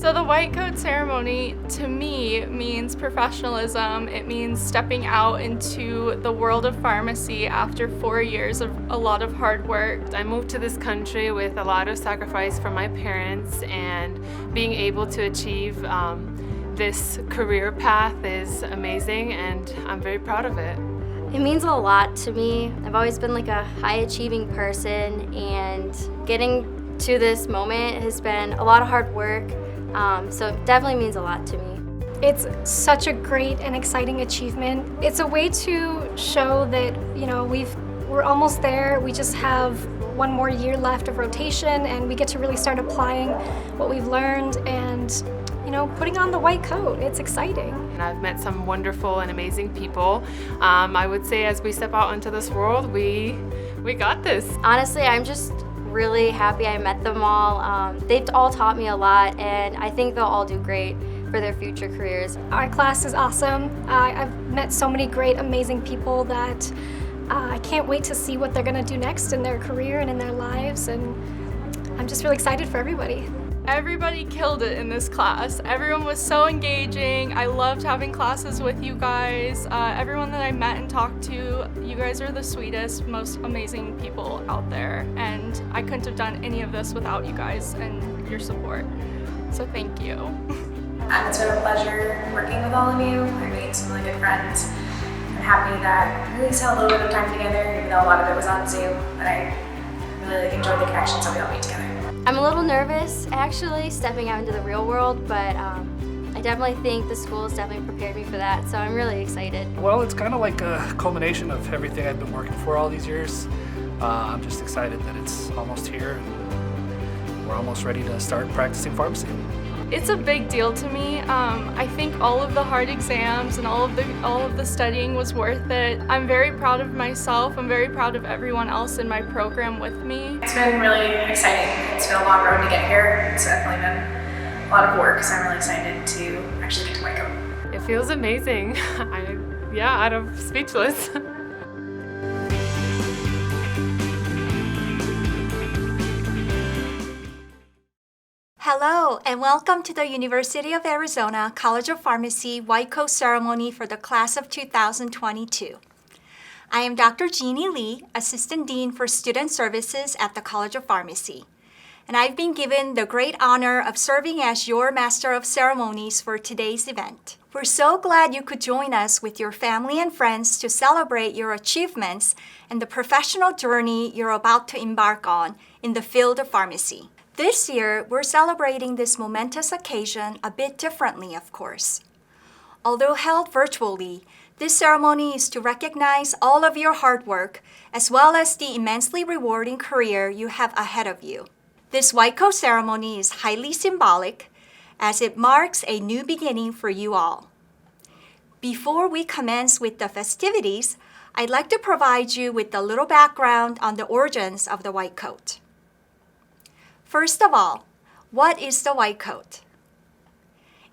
So the white coat ceremony to me means professionalism. It means stepping out into the world of pharmacy after 4 years of a lot of hard work. I moved to this country with a lot of sacrifice from my parents, and being able to achieve this career path is amazing, and I'm very proud of it. It means a lot to me. I've always been like a high achieving person, and getting to this moment has been a lot of hard work. So it definitely means a lot to me. It's such a great and exciting achievement. It's a way to show that, we're almost there. We just have one more year left of rotation, and we get to really start applying what we've learned and, putting on the white coat. It's exciting. And I've met some wonderful and amazing people. I would say as we step out into this world, we got this. Honestly, I'm just really happy I met them all. They've all taught me a lot, and I think they'll all do great for their future careers. Our class is awesome. I've met so many great, amazing people that I can't wait to see what they're gonna do next in their career and in their lives, and I'm just really excited for everybody. Everybody killed it in this class. Everyone was so engaging. I loved having classes with you guys. Everyone that I met and talked to, you guys are the sweetest, most amazing people out there. And I couldn't have done any of this without you guys and your support. So thank you. It's been a pleasure working with all of you. I made some really good friends. I'm happy that we at least had a little bit of time together, even though a lot of it was on Zoom. But I really enjoyed the connections that we all made together. I'm a little nervous, actually, stepping out into the real world, but I definitely think the school has definitely prepared me for that, so I'm really excited. Well, it's kind of like a culmination of everything I've been working for all these years. I'm just excited that it's almost here and we're almost ready to start practicing pharmacy. It's a big deal to me. I think all of the hard exams and all of the studying was worth it. I'm very proud of myself. I'm very proud of everyone else in my program with me. It's been really exciting. It's been a long road to get here. It's definitely been a lot of work, so I'm really excited to actually get to white coat. It feels amazing. I'm speechless. Hello, and welcome to the University of Arizona College of Pharmacy White Coat Ceremony for the class of 2022. I am Dr. Jeannie Lee, Assistant Dean for Student Services at the College of Pharmacy, and I've been given the great honor of serving as your Master of Ceremonies for today's event. We're so glad you could join us with your family and friends to celebrate your achievements and the professional journey you're about to embark on in the field of pharmacy. This year, we're celebrating this momentous occasion a bit differently, of course. Although held virtually, this ceremony is to recognize all of your hard work, as well as the immensely rewarding career you have ahead of you. This white coat ceremony is highly symbolic, as it marks a new beginning for you all. Before we commence with the festivities, I'd like to provide you with a little background on the origins of the white coat. First of all, what is the white coat?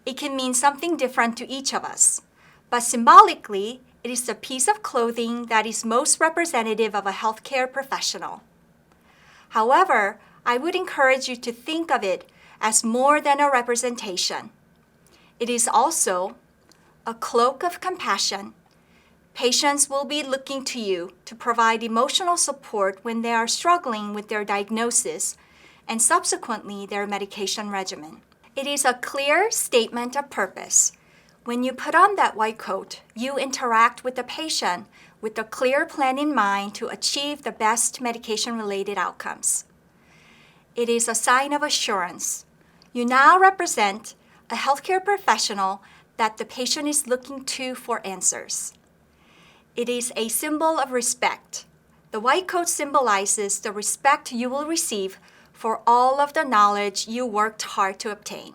It can mean something different to each of us, but symbolically, it is the piece of clothing that is most representative of a healthcare professional. However, I would encourage you to think of it as more than a representation. It is also a cloak of compassion. Patients will be looking to you to provide emotional support when they are struggling with their diagnosis and subsequently their medication regimen. It is a clear statement of purpose. When you put on that white coat, you interact with the patient with a clear plan in mind to achieve the best medication-related outcomes. It is a sign of assurance. You now represent a healthcare professional that the patient is looking to for answers. It is a symbol of respect. The white coat symbolizes the respect you will receive for all of the knowledge you worked hard to obtain.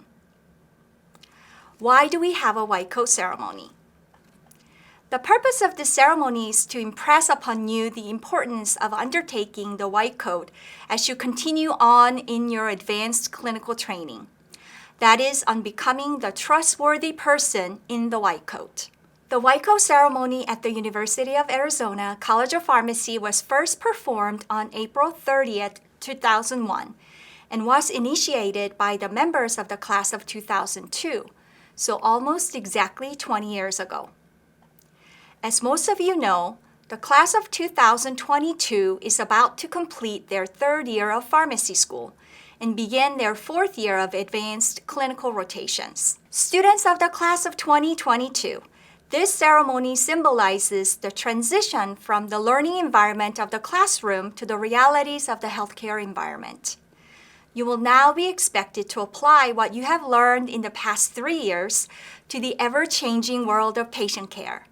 Why do we have a white coat ceremony? The purpose of this ceremony is to impress upon you the importance of undertaking the white coat as you continue on in your advanced clinical training. That is, on becoming the trustworthy person in the white coat. The white coat ceremony at the University of Arizona College of Pharmacy was first performed on April 30th, 2001, and was initiated by the members of the class of 2002, so almost exactly 20 years ago. As most of you know, the class of 2022 is about to complete their third year of pharmacy school and begin their fourth year of advanced clinical rotations. Students of the class of 2022, this ceremony symbolizes the transition from the learning environment of the classroom to the realities of the healthcare environment. You will now be expected to apply what you have learned in the past 3 years to the ever-changing world of patient care.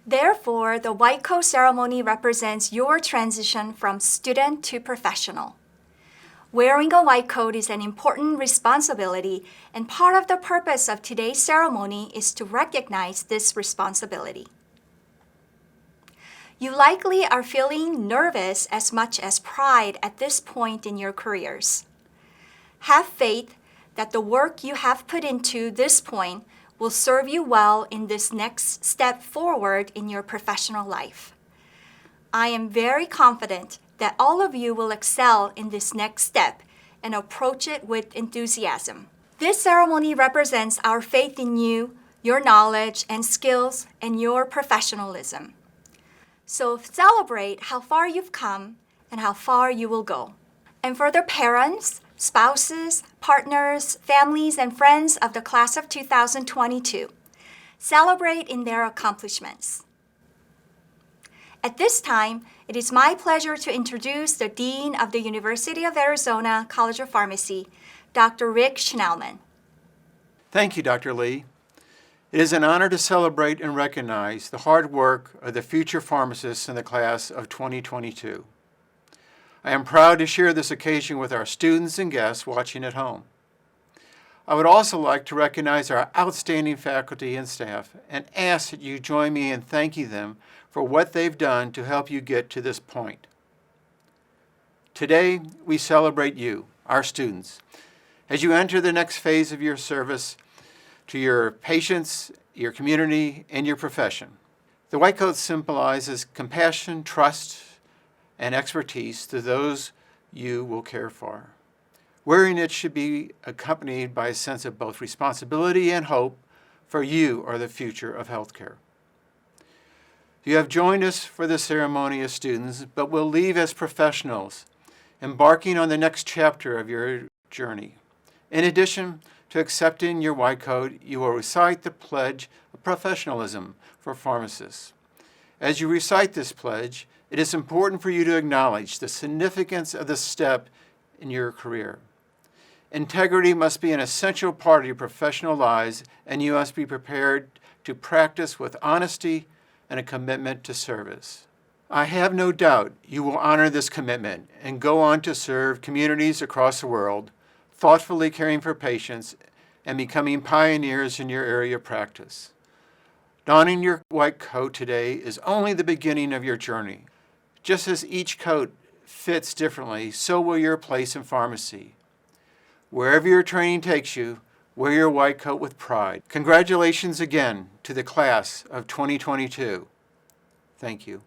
Therefore, the white coat ceremony represents your transition from student to professional. Wearing a white coat is an important responsibility, and part of the purpose of today's ceremony is to recognize this responsibility. You likely are feeling nervous as much as pride at this point in your careers. Have faith that the work you have put into this point will serve you well in this next step forward in your professional life. I am very confident that all of you will excel in this next step and approach it with enthusiasm. This ceremony represents our faith in you, your knowledge and skills, and your professionalism. So celebrate how far you've come and how far you will go. And for the parents, spouses, partners, families, and friends of the class of 2022, celebrate in their accomplishments. At this time, it is my pleasure to introduce the Dean of the University of Arizona College of Pharmacy, Dr. Rick Schnellman. Thank you, Dr. Lee. It is an honor to celebrate and recognize the hard work of the future pharmacists in the class of 2022. I am proud to share this occasion with our students and guests watching at home. I would also like to recognize our outstanding faculty and staff and ask that you join me in thanking them for what they've done to help you get to this point. Today, we celebrate you, our students, as you enter the next phase of your service to your patients, your community, and your profession. The white coat symbolizes compassion, trust, and expertise to those you will care for. Wearing it should be accompanied by a sense of both responsibility and hope, for you are the future of healthcare. You have joined us for the ceremony as students, but will leave as professionals, embarking on the next chapter of your journey. In addition to accepting your white coat, you will recite the Pledge of Professionalism for pharmacists. As you recite this pledge, it is important for you to acknowledge the significance of this step in your career. Integrity must be an essential part of your professional lives, and you must be prepared to practice with honesty and a commitment to service. I have no doubt you will honor this commitment and go on to serve communities across the world, thoughtfully caring for patients and becoming pioneers in your area of practice. Donning your white coat today is only the beginning of your journey. Just as each coat fits differently, so will your place in pharmacy. Wherever your training takes you, wear your white coat with pride. Congratulations again to the class of 2022. Thank you.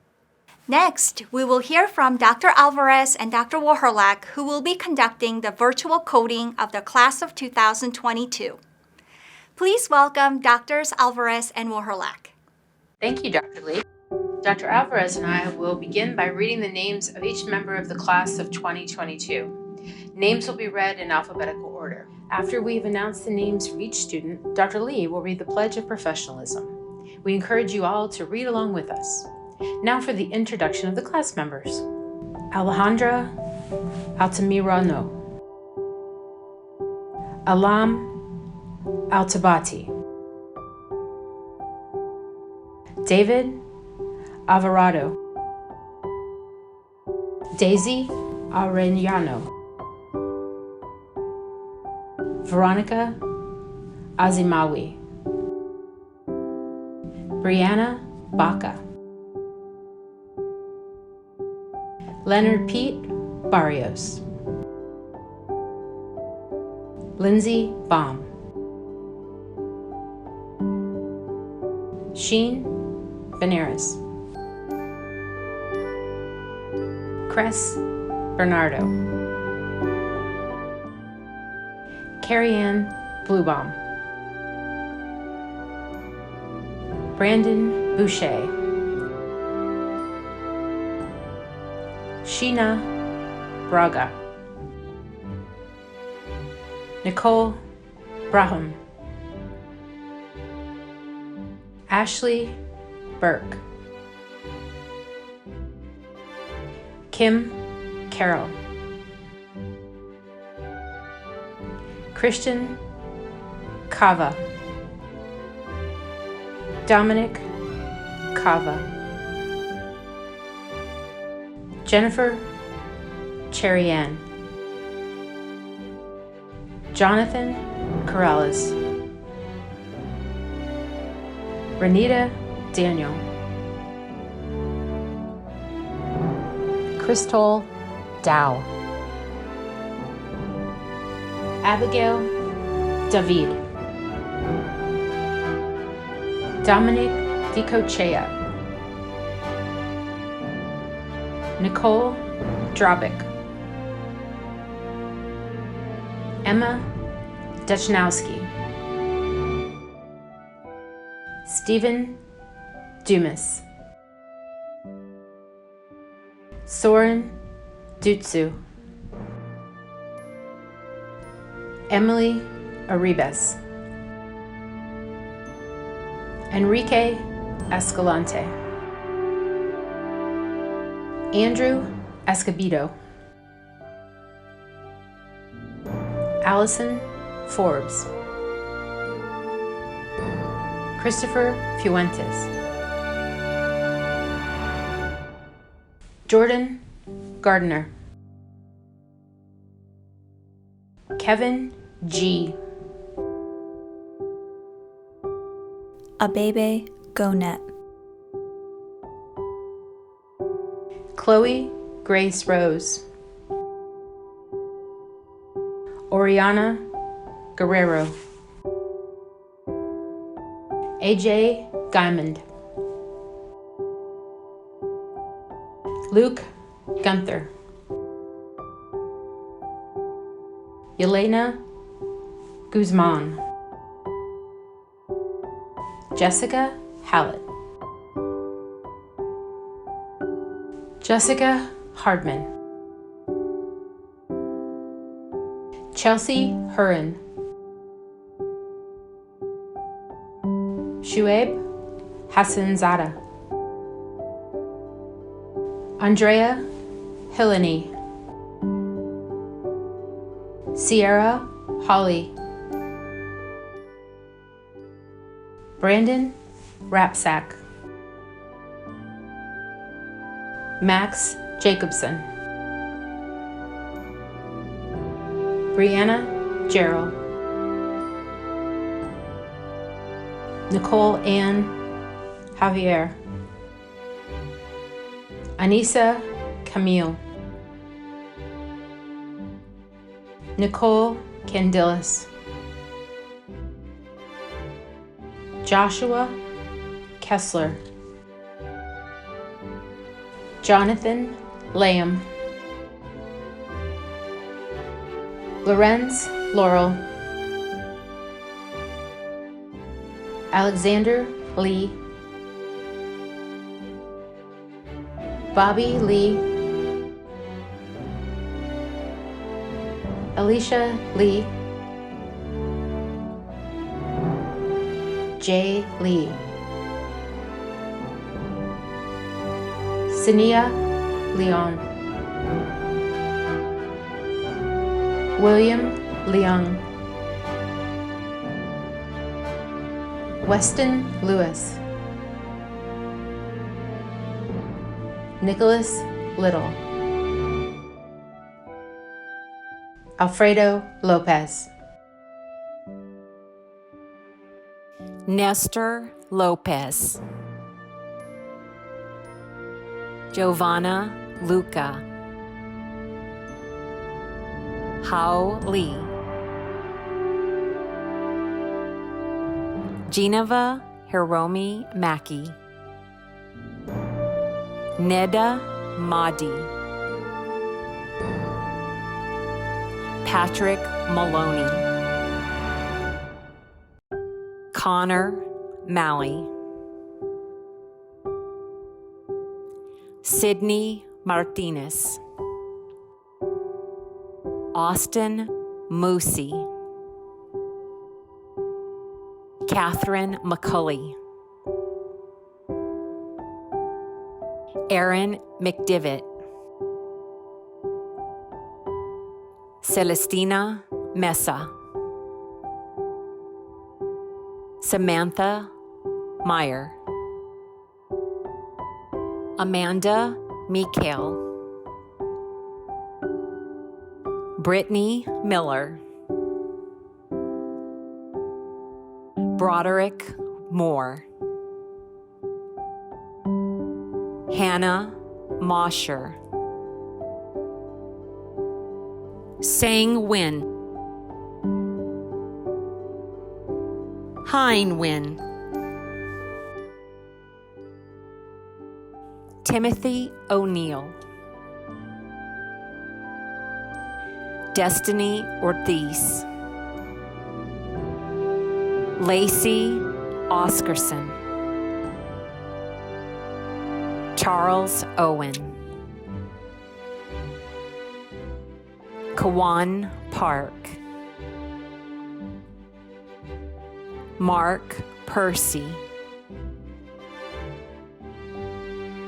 Next, we will hear from Dr. Alvarez and Dr. Woherlach, who will be conducting the virtual coding of the class of 2022. Please welcome Drs. Alvarez and Woherlach. Thank you, Dr. Lee. Dr. Alvarez and I will begin by reading the names of each member of the class of 2022. Names will be read in alphabetical order. After we've announced the names for each student, Dr. Lee will read the Pledge of Professionalism. We encourage you all to read along with us. Now for the introduction of the class members. Alejandra Altamirano. Alam Altabati. David Alvarado. Daisy Arellano. Veronica Azimawi. Brianna Baca. Leonard Pete Barrios. Lindsay Baum. Sheen Benares. Cress Bernardo. Carrie Ann Bluebaum, Brandon Boucher, Sheena Braga, Nicole Braham, Ashley Burke, Kim Carroll, Christian Kava, Dominic Kava, Jennifer Cherry-Ann, Jonathan Corrales, Renita Daniel, Crystal Dow, Abigail David, Dominic Dicochea, Nicole Drobick, Emma Duchnowski, Stephen Dumas, Soren Dutsu, Emily Arribas, Enrique Escalante, Andrew Escobedo, Allison Forbes, Christopher Fuentes, Jordan Gardner, Kevin G, Abebe Gonet, Chloe Grace Rose, Oriana Guerrero, AJ Diamond, Luke Gunther, Yelena Guzman, Jessica Hallett, Jessica Hardman, Chelsea Hurin, Shuaib Hassanzada, Andrea Hillany, Sierra Holly, Brandon Rapsack, Max Jacobson, Brianna Gerald, Nicole Ann Javier, Anissa Camille, Nicole Candilis, Joshua Kessler, Jonathan Lamb, Lorenz Laurel, Alexander Lee, Bobby Lee, Alicia Lee, Jay Lee, Sania Leon, William Leung, Weston Lewis, Nicholas Little, Alfredo Lopez, Nestor Lopez, Giovanna Luca, Hao Lee, Geneva Hiromi Maki, Neda Mahdi, Patrick Maloney, Connor Malley, Sydney Martinez, Austin Moosey, Catherine McCulley, Aaron McDivitt, Celestina Mesa, Samantha Meyer, Amanda Mikhail, Brittany Miller, Broderick Moore, Hannah Mosher, Sang Nguyen, Hein Nguyen, Timothy O'Neill, Destiny Ortiz, Lacey Oscarson, Charles Owen, Kawan Park, Mark Percy,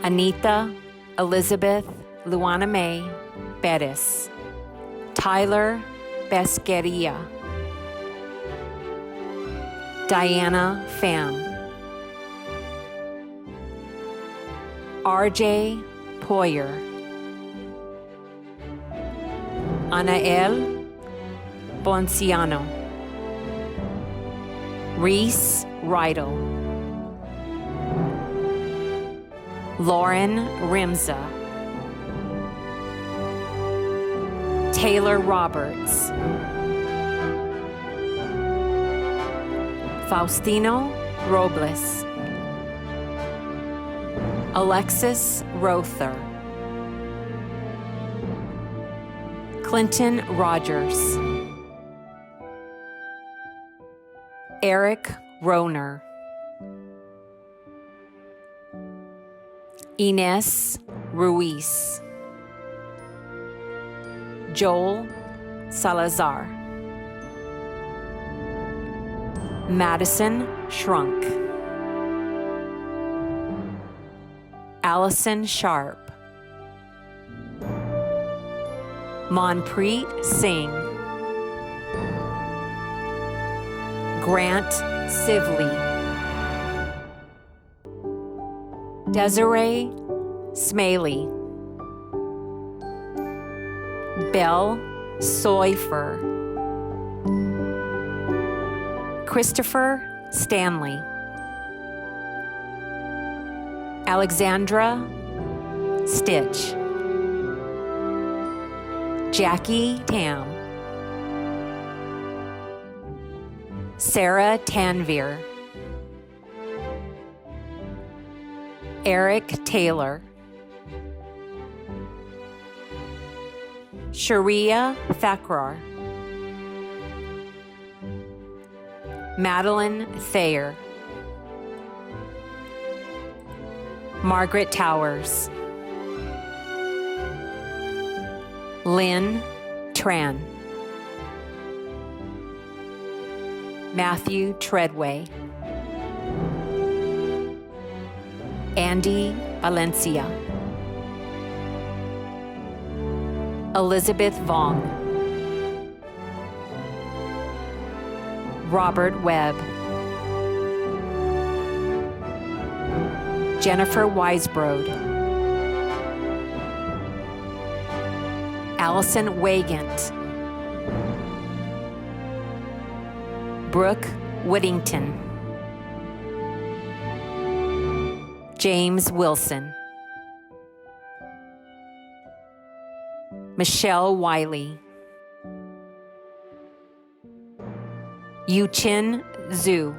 Anita Elizabeth Luana May Bettis, Tyler Besqueria, Diana Pham, RJ Poyer, Anael Bonciano, Reese Rydell, Lauren Rimza, Taylor Roberts, Faustino Robles, Alexis Rother, Clinton Rogers, Eric Roner, Ines Ruiz, Joel Salazar, Madison Shrunk, Allison Sharp, Manpreet Singh, Grant Sivley, Desiree Smaley, Belle Soifer, Christopher Stanley, Alexandra Stitch, Jackie Tam, Sarah Tanvir, Eric Taylor, Sharia Thakrar, Madeline Thayer, Margaret Towers, Lynn Tran, Matthew Treadway, Andy Valencia, Elizabeth Vong, Robert Webb, Jennifer Weisbrod, Allison Wagant, Brooke Whittington, James Wilson, Michelle Wiley, Yuchin Zhu,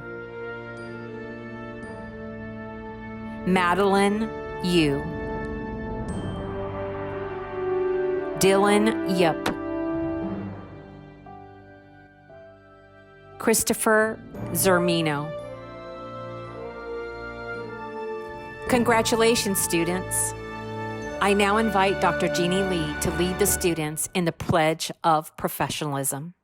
Madeline Yu, Dylan Yip, Christopher Zermino, Congratulations, students. I now invite Dr. Jeannie Lee to lead the students in the Pledge of Professionalism.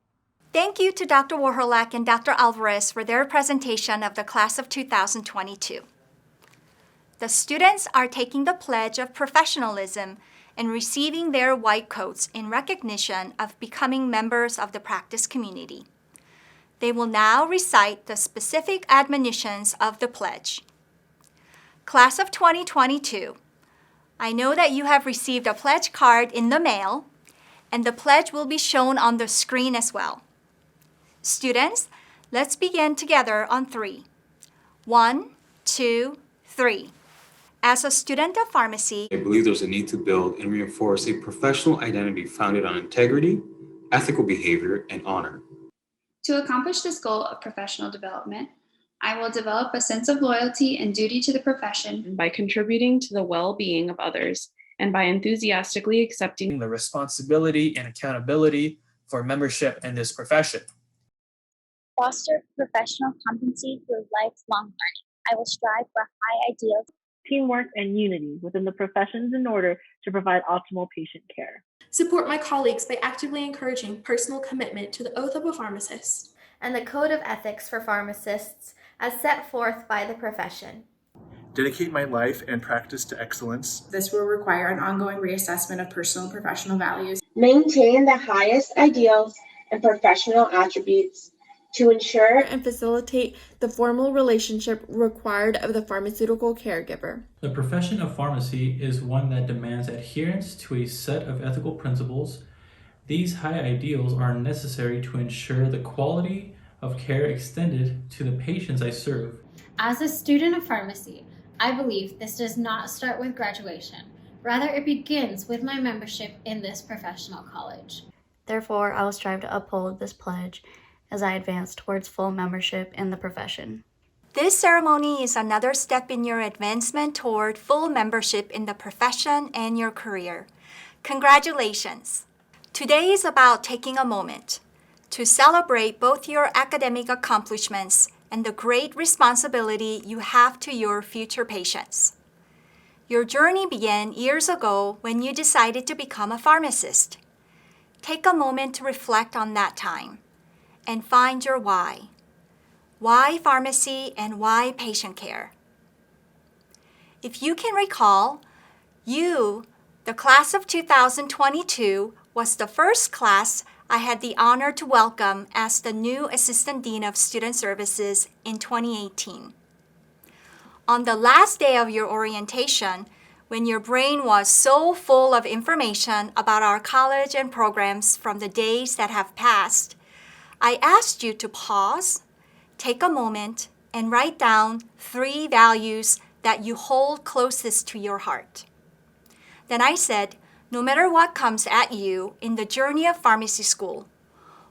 Thank you to Dr. Warholak and Dr. Alvarez for their presentation of the class of 2022. The students are taking the Pledge of Professionalism and receiving their white coats in recognition of becoming members of the practice community. They will now recite the specific admonitions of the pledge. Class of 2022, I know that you have received a pledge card in the mail, and the pledge will be shown on the screen as well. Students, let's begin together on 3. 1, 2, 3. As a student of pharmacy, I believe there's a need to build and reinforce a professional identity founded on integrity, ethical behavior, and honor. To accomplish this goal of professional development, I will develop a sense of loyalty and duty to the profession by contributing to the well-being of others and by enthusiastically accepting the responsibility and accountability for membership in this profession. Foster professional competency through lifelong learning. I will strive for high ideals, teamwork, and unity within the professions in order to provide optimal patient care. Support my colleagues by actively encouraging personal commitment to the oath of a pharmacist and the code of ethics for pharmacists as set forth by the profession. Dedicate my life and practice to excellence. This will require an ongoing reassessment of personal and professional values. Maintain the highest ideals and professional attributes to ensure and facilitate the formal relationship required of the pharmaceutical caregiver. The profession of pharmacy is one that demands adherence to a set of ethical principles. These high ideals are necessary to ensure the quality of care extended to the patients I serve. As a student of pharmacy, I believe this does not start with graduation. Rather, it begins with my membership in this professional college. Therefore, I will strive to uphold this pledge as I advance towards full membership in the profession. This ceremony is another step in your advancement toward full membership in the profession and your career. Congratulations! Today is about taking a moment to celebrate both your academic accomplishments and the great responsibility you have to your future patients. Your journey began years ago when you decided to become a pharmacist. Take a moment to reflect on that time and find your why. Why pharmacy and why patient care? If you can recall, you, the class of 2022, was the first class I had the honor to welcome as the new Assistant Dean of Student Services in 2018. On the last day of your orientation, when your brain was so full of information about our college and programs from the days that have passed, I asked you to pause, take a moment, and write down 3 values that you hold closest to your heart. Then I said, no matter what comes at you in the journey of pharmacy school,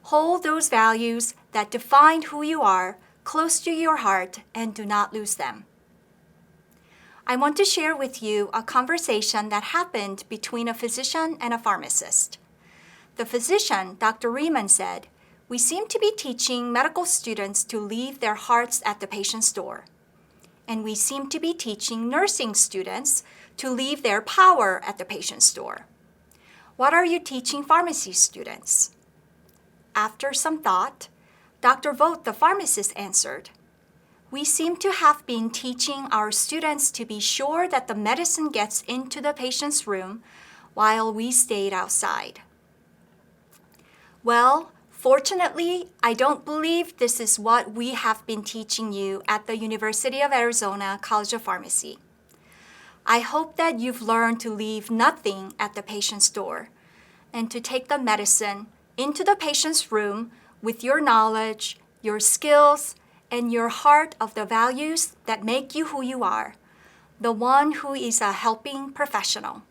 hold those values that define who you are close to your heart and do not lose them. I want to share with you a conversation that happened between a physician and a pharmacist. The physician, Dr. Riemann, said, "We seem to be teaching medical students to leave their hearts at the patient's door. And we seem to be teaching nursing students to leave their power at the patient's door. What are you teaching pharmacy students?" After some thought, Dr. Vogt, the pharmacist, answered, "We seem to have been teaching our students to be sure that the medicine gets into the patient's room while we stayed outside." Well, fortunately, I don't believe this is what we have been teaching you at the University of Arizona College of Pharmacy. I hope that you've learned to leave nothing at the patient's door and to take the medicine into the patient's room with your knowledge, your skills, and your heart of the values that make you who you are, the one who is a helping professional.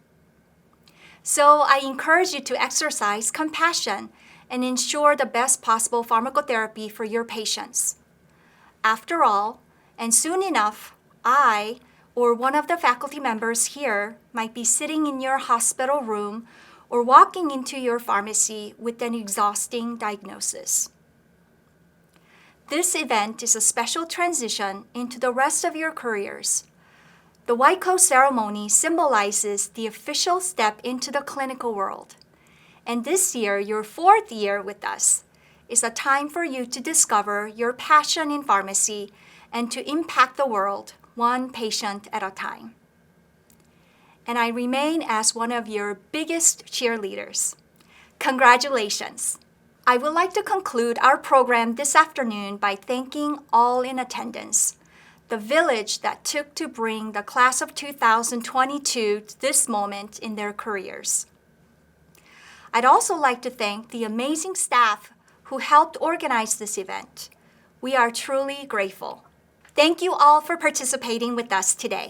So I encourage you to exercise compassion and ensure the best possible pharmacotherapy for your patients. After all, and soon enough, I or one of the faculty members here might be sitting in your hospital room or walking into your pharmacy with an exhausting diagnosis. This event is a special transition into the rest of your careers. The YCO ceremony symbolizes the official step into the clinical world. And this year, your 4th year with us, is a time for you to discover your passion in pharmacy and to impact the world one patient at a time. And I remain as one of your biggest cheerleaders. Congratulations! I would like to conclude our program this afternoon by thanking all in attendance, the village that took to bring the class of 2022 to this moment in their careers. I'd also like to thank the amazing staff who helped organize this event. We are truly grateful. Thank you all for participating with us today.